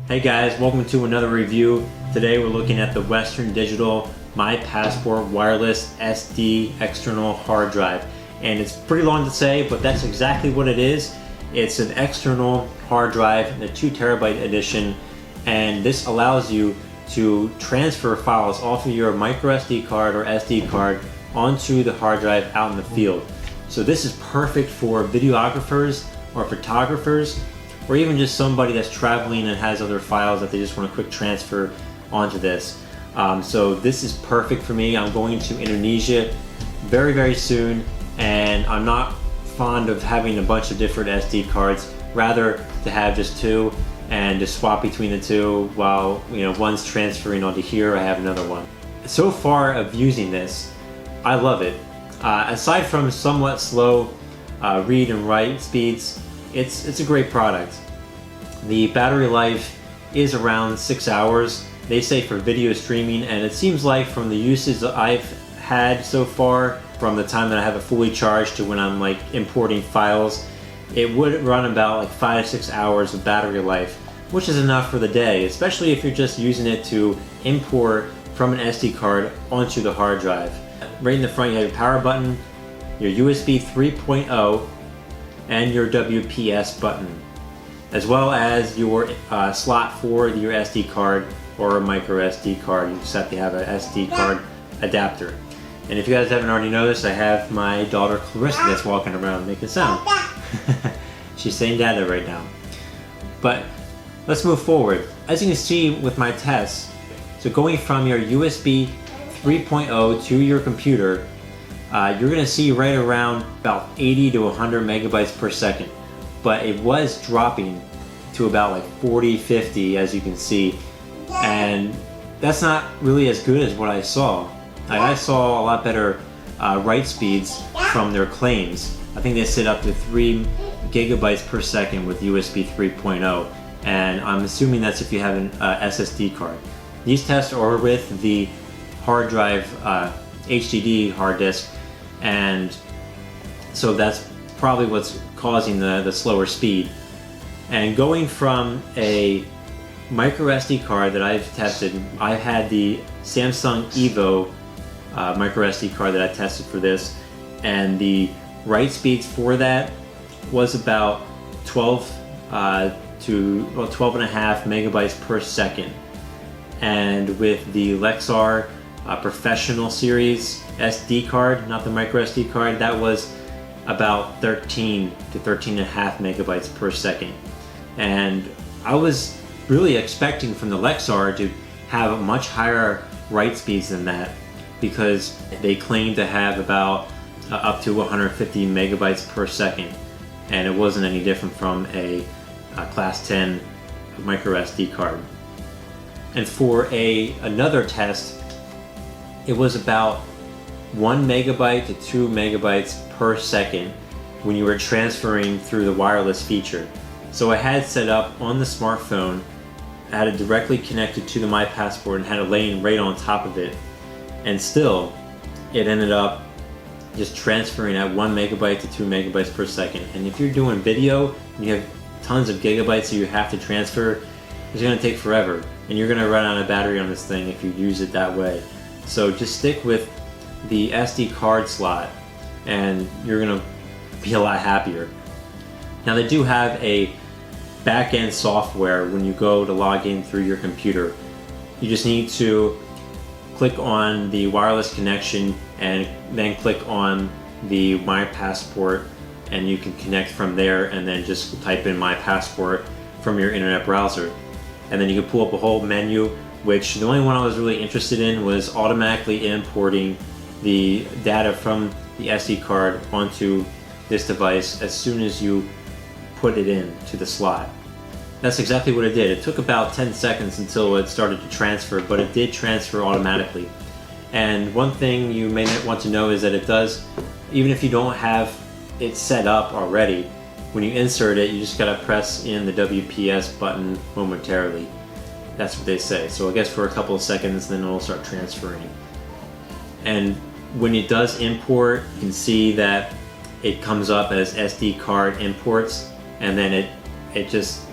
Hey guys, welcome to another review. Today we're looking at the Western Digital My Passport Wireless SD External Hard Drive. And it's pretty long to say, but that's exactly what it is. It's an external hard drive in the 2 terabyte edition, and this allows you to transfer files off of your micro SD card or SD card onto the hard drive out in the field. So this is perfect for videographers or photographers, or even just somebody that's traveling and has other files that they just want a quick transfer onto this. So this is perfect for me. I'm going to Indonesia very soon, and I'm not fond of having a bunch of different SD cards, rather to have just 2 and just swap between the 2 while one's transferring onto here, I have another one. So far of using this, I love it. Aside from somewhat slow read and write speeds, it's a great product. The battery life is around 6 hours, they say, for video streaming, and it seems like from the usage that I've had so far, from the time that I have it fully charged to when I'm like importing files, it would run about like 5 to 6 hours of battery life, which is enough for the day, especially if you're just using it to import from an SD card onto the hard drive. Right in the front you have your power button, your USB 3.0, and your WPS button, as well as your slot for your SD card or a micro SD card. You just have to have an SD card adapter. And if you guys haven't already noticed, I have my daughter Clarissa that's walking around making sound. She's saying dada right now. But let's move forward. As you can see with my tests, so going from your USB 3.0 to your computer, you're gonna see right around about 80 to 100 megabytes per second, but it was dropping to about like 40, 50, as you can see, and that's not really as good as what I saw. I saw a lot better write speeds from their claims. I think they sit up to 3 gigabytes per second with USB 3.0, and I'm assuming that's if you have an SSD card. These tests are with the hard drive HDD hard disk, and so that's probably what's causing the slower speed. And going from a micro SD card that I've tested, I've had the Samsung Evo micro SD card that I tested for this, and the write speeds for that was about 12 to 12 and a half megabytes per second. And with the Lexar Professional Series SD card, not the micro SD card, that was about 13 to 13 and a half megabytes per second. And I was really expecting from the Lexar to have much higher write speeds than that, because they claim to have about up to 150 megabytes per second, and it wasn't any different from a class 10 micro SD card. And for another test, it was about 1 megabyte to 2 megabytes per second when you were transferring through the wireless feature. So I had set up on the smartphone, I had it directly connected to the My Passport and had it laying right on top of it, and still it ended up just transferring at 1 megabyte to 2 megabytes per second. And if you're doing video and you have tons of gigabytes that you have to transfer, it's going to take forever, and you're going to run out of battery on this thing if you use it that way. So just stick with the SD card slot and you're going to be a lot happier. Now they do have a back-end software when you go to log in through your computer. You just need to click on the wireless connection and then click on the My Passport, and you can connect from there, and then just type in My Passport from your internet browser. And then you can pull up a whole menu, which the only one I was really interested in was automatically importing the data from the SD card onto this device as soon as you put it in to the slot. That's exactly what it did. It took about 10 seconds until it started to transfer, but it did transfer automatically. And one thing you may want to know is that it does, even if you don't have it set up already, when you insert it, you just gotta press in the WPS button momentarily. That's what they say. So I guess for a couple of seconds, then it'll start transferring. And when it does import, you can see that it comes up as SD card imports, and then it just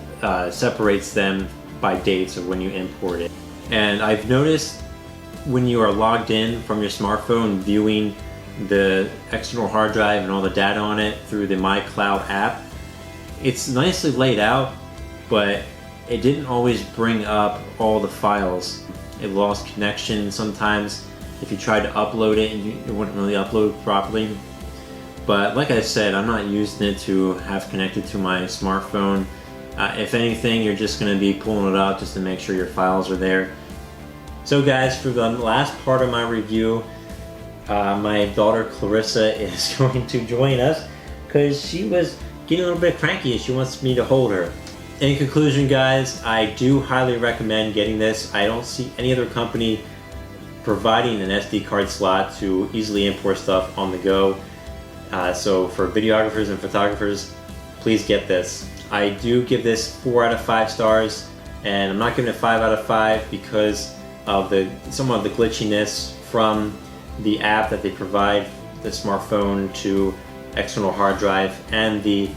separates them by dates or when you import it. And I've noticed when you are logged in from your smartphone viewing the external hard drive and all the data on it through the My Cloud app, it's nicely laid out, but it didn't always bring up all the files. It lost connection sometimes if you tried to upload it, and it wouldn't really upload properly. But like I said, I'm not using it to have connected to my smartphone. If anything, you're just going to be pulling it up just to make sure your files are there. So guys, for the last part of my review, my daughter Clarissa is going to join us because she was getting a little bit cranky and she wants me to hold her. In conclusion guys, I do highly recommend getting this. I don't see any other company providing an SD card slot to easily import stuff on the go. So for videographers and photographers, please get this. I do give this 4 out of 5 stars, and I'm not giving it 5 out of 5 because of some of the glitchiness from the app that they provide the smartphone to external hard drive, and the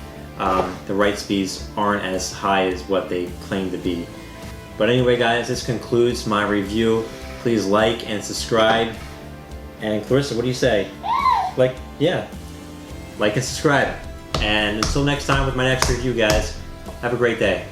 write speeds aren't as high as what they claim to be. But anyway guys, this concludes my review. Please like and subscribe. And Clarissa, what do you say? Yeah, like and subscribe. And until next time with my next review guys, have a great day.